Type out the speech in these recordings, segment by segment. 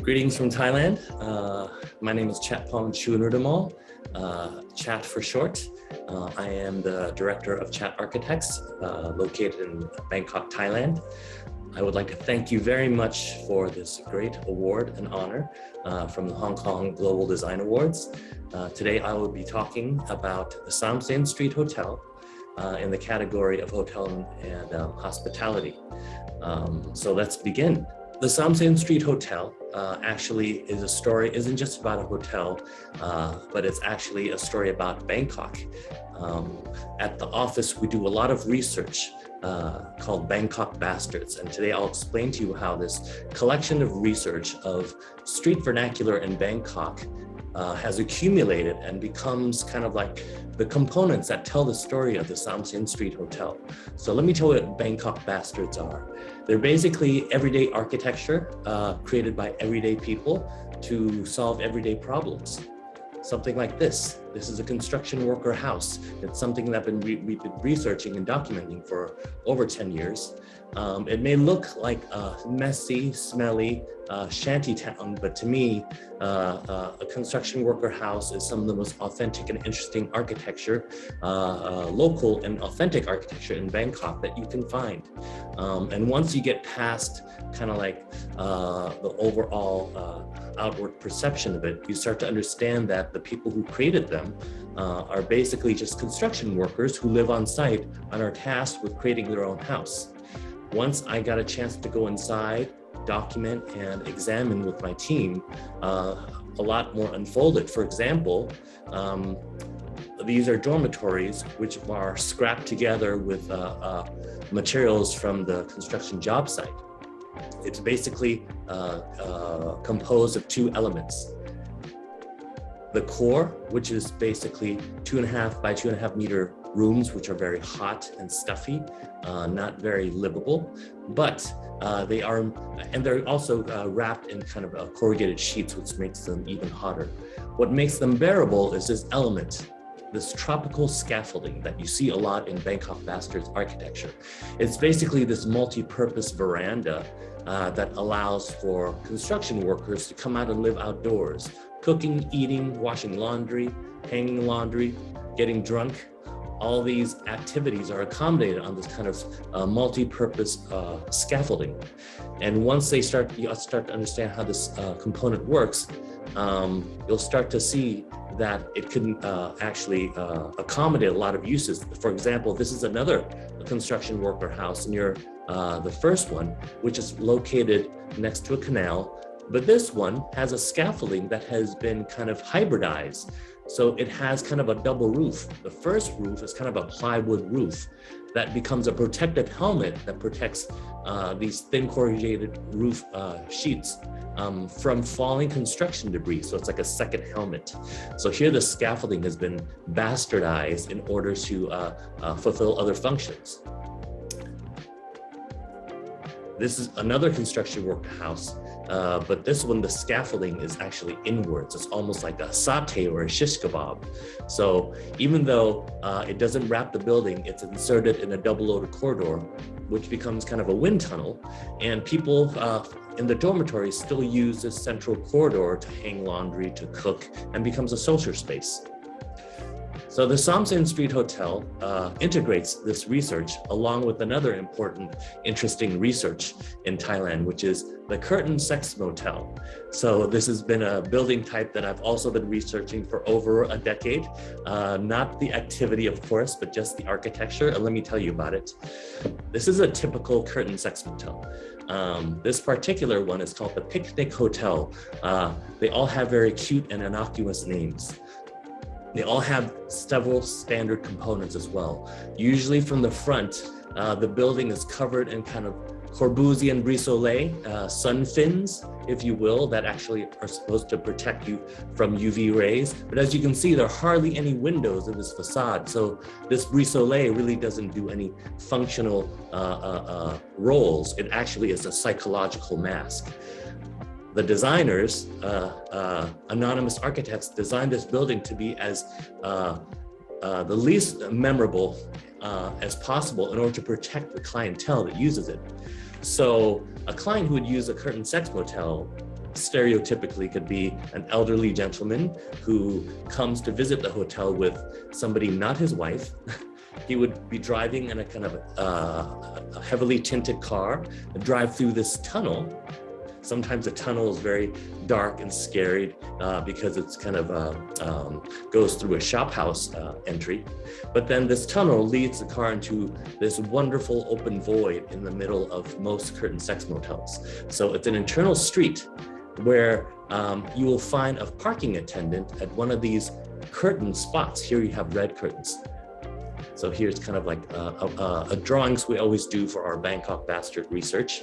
Greetings from Thailand. My name is Chatpong Chuenrudeemol, Chat for short. I am the director of Chat Architects located in Bangkok, Thailand. I would like to thank you very much for this great award and honor from the Hong Kong Global Design Awards. Today I will be talking about the Samsen Street Hotel in the category of hotel and hospitality. So let's begin. The Samsen Street Hotel actually is a story, isn't just about a hotel, but it's actually a story about Bangkok. At the office, we do a lot of research called Bangkok Bastards. And today I'll explain to you how this collection of research of street vernacular in Bangkok has accumulated and becomes kind of like the components that tell the story of the Samsen Street Hotel. So let me tell you what Bangkok Bastards are. They're basically everyday architecture created by everyday people to solve everyday problems. Something like this. This is a construction worker house. It's something that we've been researching and documenting for over 10 years. It may look like a messy, smelly shanty town, but to me, a construction worker house is some of the most authentic and interesting architecture, local and authentic architecture in Bangkok that you can find. And once you get past kind of like the overall outward perception of it, you start to understand that the people who created them are basically just construction workers who live on site and are tasked with creating their own house. Once I got a chance to go inside, document and examine with my team, a lot more unfolded. For example, these are dormitories which are scrapped together with materials from the construction job site. It's basically composed of two elements. The core, which is basically 2.5 by 2.5 meter rooms, which are very hot and stuffy, not very livable, but they're also wrapped in kind of corrugated sheets, which makes them even hotter. What makes them bearable is this element, this tropical scaffolding that you see a lot in Bangkok Bastards architecture. It's basically this multi-purpose veranda that allows for construction workers to come out and live outdoors, cooking, eating, washing laundry, hanging laundry, getting drunk. All these activities are accommodated on this kind of multi-purpose scaffolding. And once you start to understand how this component works, you'll start to see that it can actually accommodate a lot of uses. For example, this is another construction worker house near the first one, which is located next to a canal. But this one has a scaffolding that has been kind of hybridized. So it has kind of a double roof. The first roof is kind of a plywood roof that becomes a protective helmet that protects these thin corrugated roof sheets from falling construction debris. So it's like a second helmet. So here the scaffolding has been bastardized in order to fulfill other functions. This is another construction worker house, but this one, the scaffolding is actually inwards. It's almost like a satay or a shish kebab. So even though it doesn't wrap the building, it's inserted in a double-loaded corridor, which becomes kind of a wind tunnel. And people in the dormitory still use this central corridor to hang laundry, to cook, and becomes a social space. So the Samsen Street Hotel integrates this research along with another important, interesting research in Thailand, which is the curtain sex motel. So this has been a building type that I've also been researching for over a decade. Not the activity, of course, but just the architecture. And let me tell you about it. This is a typical curtain sex motel. This particular one is called the Picnic Hotel. They all have very cute and innocuous names. They all have several standard components as well. Usually from the front, the building is covered in kind of Corbusian brise-soleil, sun fins, if you will, that actually are supposed to protect you from UV rays. But as you can see, there are hardly any windows in this facade. So this brise-soleil really doesn't do any functional roles. It actually is a psychological mask. The designers, anonymous architects, designed this building to be as the least memorable as possible in order to protect the clientele that uses it. So a client who would use a curtain sex motel stereotypically could be an elderly gentleman who comes to visit the hotel with somebody, not his wife. He would be driving in a kind of a heavily tinted car, drive through this tunnel. Sometimes the tunnel is very dark and scary because it's kind of goes through a shop house entry. But then this tunnel leads the car into this wonderful open void in the middle of most curtain sex motels. So it's an internal street where you will find a parking attendant at one of these curtain spots. Here you have red curtains. So here's kind of like a drawings we always do for our Bangkok Bastard research.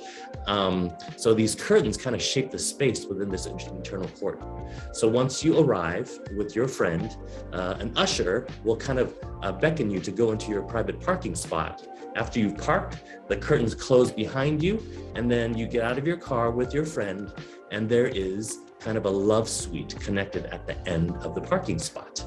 So these curtains kind of shape the space within this internal court. So once you arrive with your friend, an usher will kind of beckon you to go into your private parking spot. After you've parked, the curtains close behind you, and then you get out of your car with your friend, and there is kind of a love suite connected at the end of the parking spot,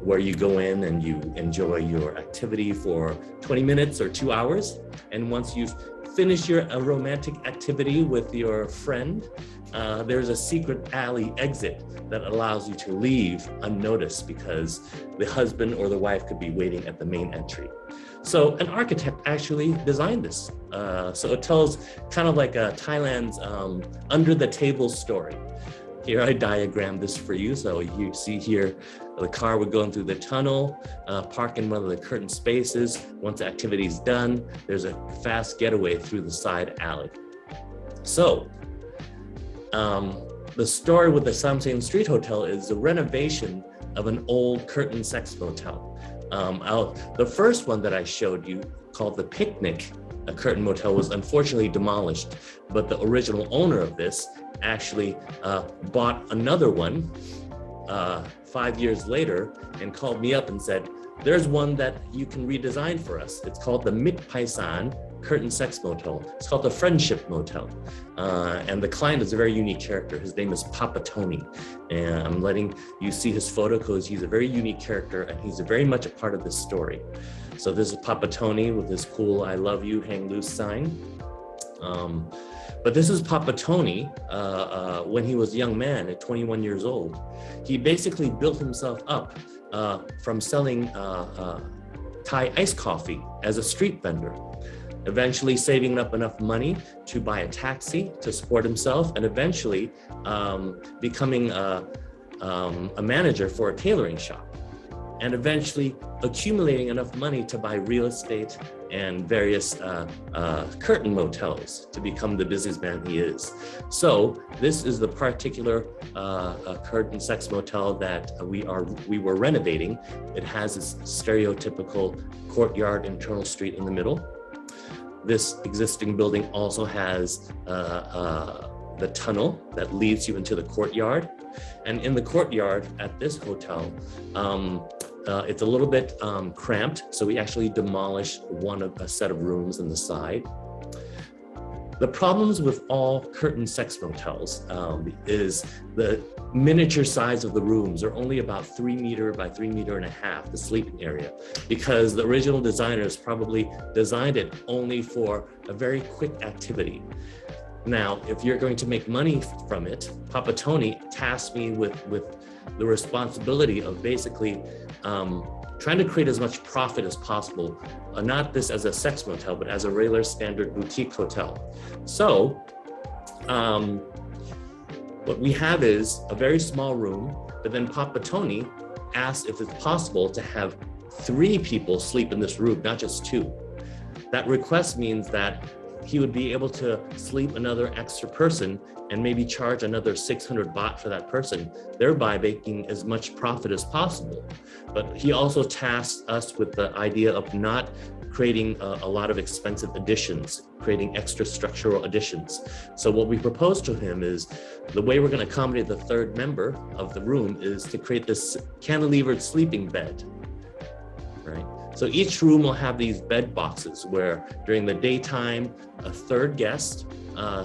where you go in and you enjoy your activity for 20 minutes or 2 hours. And once you've finished your romantic activity with your friend, there's a secret alley exit that allows you to leave unnoticed because the husband or the wife could be waiting at the main entry. So an architect actually designed this. So it tells kind of like Thailand's under the table story. Here I diagrammed this for you. So you see here, the car would go in through the tunnel, park in one of the curtain spaces. Once the activity is done, there's a fast getaway through the side alley. So the story with the Samsaeng Street Hotel is the renovation of an old curtain sex motel. The first one that I showed you, called the Picnic, a curtain motel, was unfortunately demolished, but the original owner of this actually bought another one 5 years later and called me up and said, there's one that you can redesign for us. It's called the Mit Paisan Curtain Sex Motel. It's called the Friendship Motel. And the client is a very unique character. His name is Papa Tony. And I'm letting you see his photo because he's a very unique character and he's very much a part of this story. So this is Papa Tony with his cool I love you hang loose sign. But this is Papa Tony when he was a young man at 21 years old. He basically built himself up from selling Thai iced coffee as a street vendor, eventually saving up enough money to buy a taxi to support himself, and eventually becoming a manager for a tailoring shop, and eventually accumulating enough money to buy real estate and various curtain motels to become the businessman he is. So this is the particular curtain sex motel that we were renovating. It has this stereotypical courtyard internal street in the middle. This existing building also has the tunnel that leads you into the courtyard. And in the courtyard at this hotel, it's a little bit cramped, so we actually demolished a set of rooms in the side. The problems with all curtain sex motels is the miniature size of the rooms are only about 3 meter by 3.5 meters, the sleeping area, because the original designers probably designed it only for a very quick activity. Now, if you're going to make money from it, Papa Tony tasked me with the responsibility of basically trying to create as much profit as possible, not this as a sex motel, but as a regular standard boutique hotel. So what we have is a very small room, but then Papa Tony asked if it's possible to have 3 people sleep in this room, not just 2. That request means that he would be able to sleep another extra person and maybe charge another 600 baht for that person, thereby making as much profit as possible. But he also tasked us with the idea of not creating a lot of expensive additions, creating extra structural additions. So what we proposed to him is the way we're going to accommodate the 3rd member of the room is to create this cantilevered sleeping bed, right? So each room will have these bed boxes where during the daytime, a 3rd guest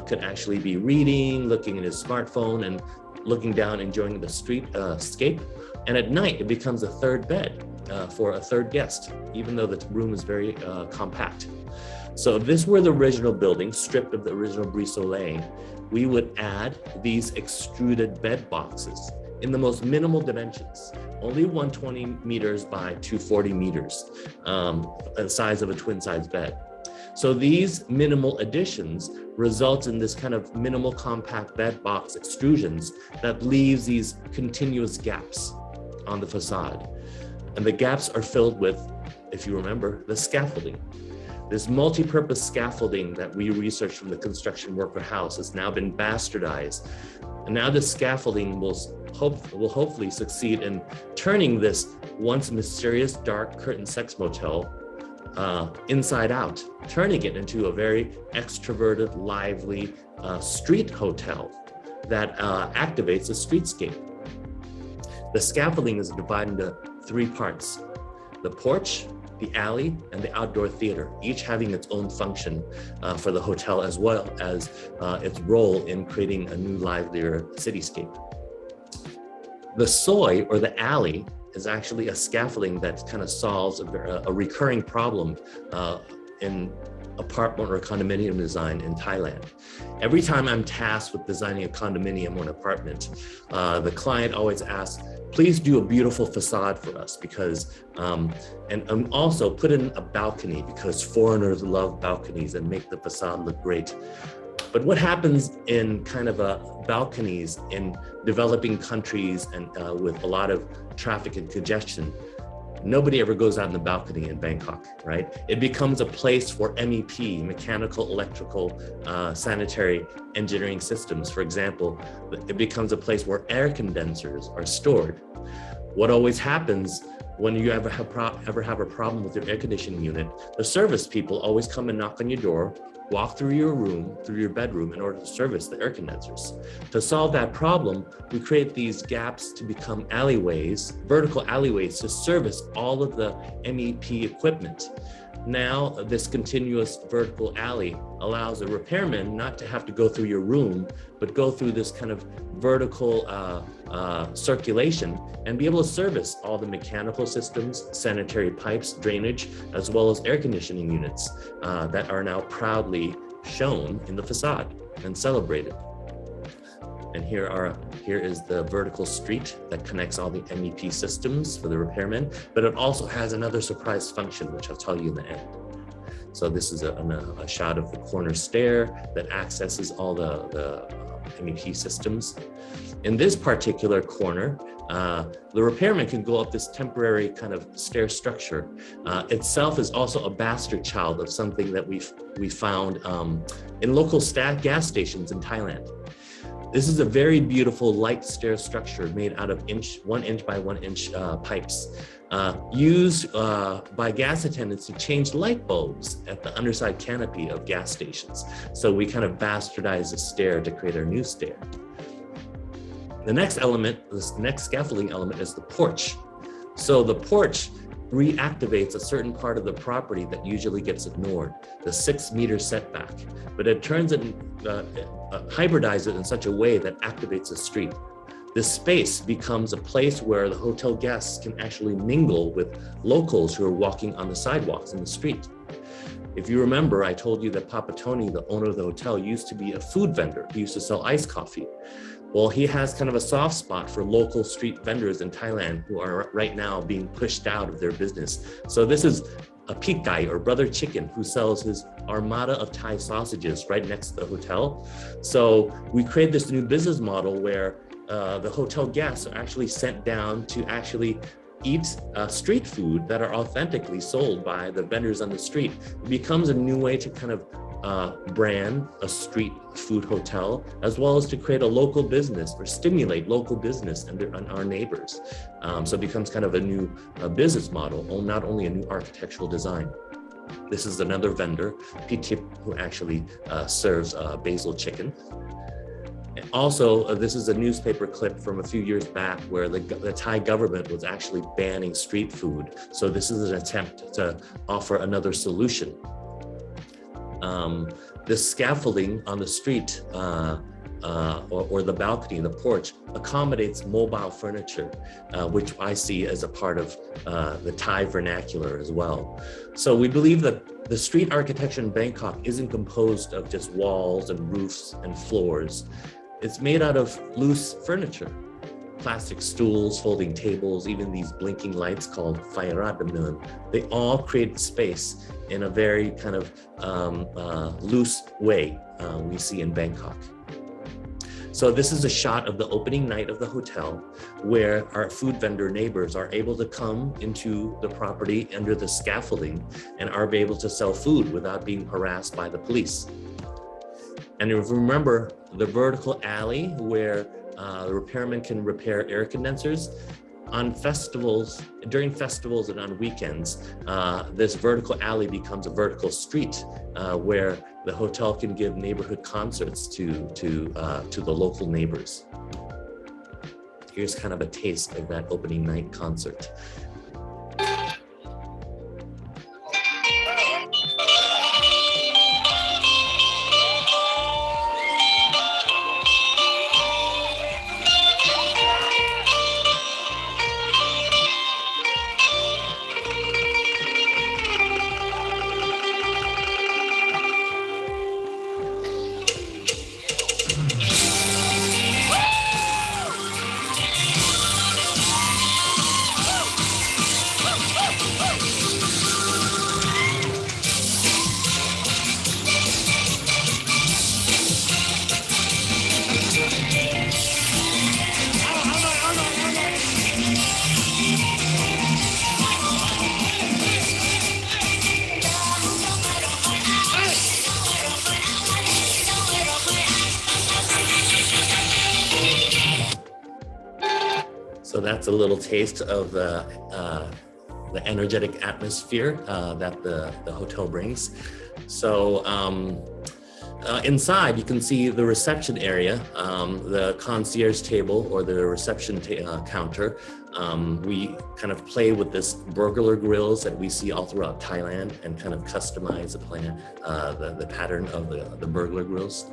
could actually be reading, looking at his smartphone and looking down, enjoying the streetscape. And at night, it becomes a 3rd bed for a 3rd guest, even though the room is very compact. So if this were the original building, stripped of the original brise soleil, we would add these extruded bed boxes in the most minimal dimensions, only 120 meters by 240 meters, the size of a twin-size bed. So these minimal additions result in this kind of minimal compact bed box extrusions that leaves these continuous gaps on the facade. And the gaps are filled with, if you remember, the scaffolding. This multi-purpose scaffolding that we researched from the construction worker house has now been bastardized. And now this scaffolding will hopefully succeed in turning this once mysterious dark curtain sex motel inside out, turning it into a very extroverted, lively street hotel that activates the streetscape. The scaffolding is divided into 3 parts: the porch, the alley, and the outdoor theater, each having its own function for the hotel, as well as its role in creating a new, livelier cityscape. The soy, or the alley, is actually a scaffolding that kind of solves a recurring problem in apartment or condominium design in Thailand. Every time I'm tasked with designing a condominium or an apartment, the client always asks, please do a beautiful facade for us, because, and also put in a balcony, because foreigners love balconies and make the facade look great. But what happens in kind of balconies in developing countries and with a lot of traffic and congestion? Nobody ever goes out in the balcony in Bangkok, right? It becomes a place for MEP, mechanical, electrical, sanitary engineering systems. For example, it becomes a place where air condensers are stored. What always happens when you ever have a problem with your air conditioning unit, the service people always come and knock on your door, walk through your room, through your bedroom, in order to service the air condensers. To solve that problem, we create these gaps to become alleyways, vertical alleyways, to service all of the MEP equipment. Now, this continuous vertical alley allows a repairman not to have to go through your room, but go through this kind of vertical circulation and be able to service all the mechanical systems, sanitary pipes, drainage, as well as air conditioning units that are now proudly shown in the facade and celebrated. And here is the vertical street that connects all the MEP systems for the repairmen, but it also has another surprise function, which I'll tell you in the end. So this is a shot of the corner stair that accesses all the MEP systems. In this particular corner, the repairman can go up this temporary kind of stair structure. Itself is also a bastard child of something that we found in local gas stations in Thailand. This is a very beautiful light stair structure made out of 1 inch by 1 inch pipes, used by gas attendants to change light bulbs at the underside canopy of gas stations. So we kind of bastardized the stair to create our new stair. The next element, this next scaffolding element, is the porch. So the porch reactivates a certain part of the property that usually gets ignored, the 6-meter setback, but it turns it, hybridizes it in such a way that activates the street. This space becomes a place where the hotel guests can actually mingle with locals who are walking on the sidewalks in the street. If you remember, I told you that Papa Tony, the owner of the hotel, used to be a food vendor. He used to sell iced coffee. Well, he has kind of a soft spot for local street vendors in Thailand who are right now being pushed out of their business. So this is a Pikai, or Brother Chicken, who sells his armada of Thai sausages right next to the hotel. So we create this new business model where the hotel guests are actually sent down to actually eat street food that are authentically sold by the vendors on the street. It becomes a new way to kind of brand a street food hotel, as well as to create a local business or stimulate local business and our neighbors. So it becomes kind of a new business model, not only a new architectural design. This is another vendor, P-Tip, who actually serves basil chicken. Also, this is a newspaper clip from a few years back where the Thai government was actually banning street food. So this is an attempt to offer another solution. This scaffolding on the street or the balcony, the porch, accommodates mobile furniture, which I see as a part of the Thai vernacular as well. So we believe that the street architecture in Bangkok isn't composed of just walls and roofs and floors. It's made out of loose furniture, plastic stools, folding tables, even these blinking lights called Chuenrudeemol. They all create space in a very kind of loose way we see in Bangkok. So this is a shot of the opening night of the hotel where our food vendor neighbors are able to come into the property under the scaffolding and are able to sell food without being harassed by the police. And if you remember the vertical alley where the repairman can repair air condensers, on festivals, during festivals and on weekends, this vertical alley becomes a vertical street where the hotel can give neighborhood concerts to the local neighbors. Here's kind of a taste of that opening night concert. So that's a little taste of the energetic atmosphere that the hotel brings. So inside, you can see the reception area, the concierge table or the reception counter. We kind of play with this burglar grills that we see all throughout Thailand and kind of customize the pattern of the burglar grills.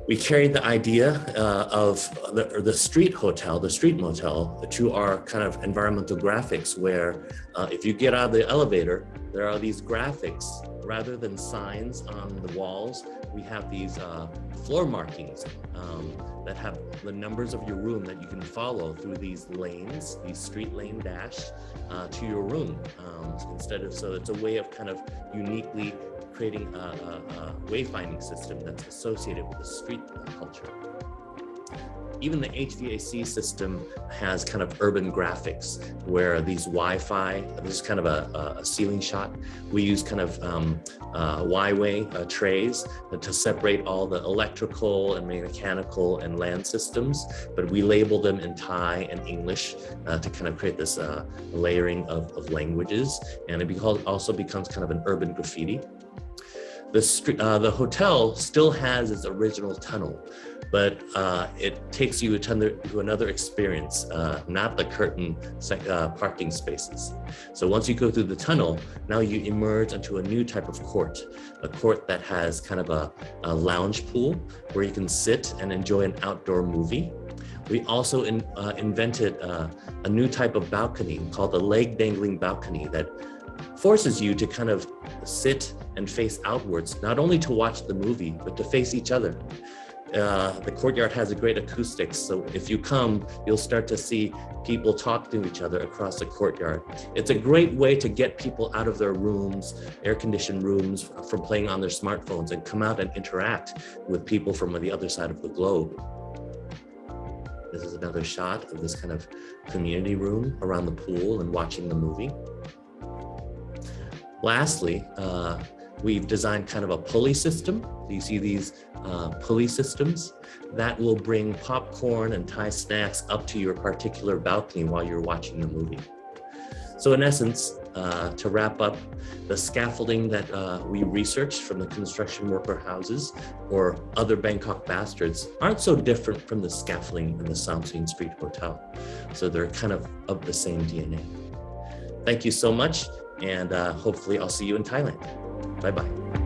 We carried the idea of the street hotel, the street motel, to our kind of environmental graphics where if you get out of the elevator, there are these graphics. Rather than signs on the walls, we have these floor markings that have the numbers of your room that you can follow through these lanes, these street lane dash to your room. So it's a way of kind of uniquely creating a wayfinding system that's associated with the street culture. Even the HVAC system has kind of urban graphics where these Wi-Fi, this is kind of a ceiling shot. We use kind of Y-way trays to separate all the electrical and mechanical and land systems, but we label them in Thai and English to kind of create this layering of languages. And it also becomes kind of an urban graffiti. The hotel still has its original tunnel, but it takes you to another experience, not the curtain parking spaces. So once you go through the tunnel, now you emerge into a new type of court, a court that has kind of a lounge pool where you can sit and enjoy an outdoor movie. We also invented a new type of balcony called the leg dangling balcony that forces you to kind of sit and face outwards, not only to watch the movie, but to face each other. The courtyard has a great acoustics, so if you come, you'll start to see people talk to each other across the courtyard. It's a great way to get people out of their rooms, air-conditioned rooms, from playing on their smartphones and come out and interact with people from the other side of the globe. This is another shot of this kind of community room around the pool and watching the movie. Lastly, we've designed kind of a pulley system. You see these pulley systems that will bring popcorn and Thai snacks up to your particular balcony while you're watching the movie. So in essence, to wrap up, the scaffolding that we researched from the construction worker houses or other Bangkok bastards aren't so different from the scaffolding in the Samsung Street Hotel. So they're kind of the same DNA. Thank you so much. And hopefully I'll see you in Thailand. Bye-bye.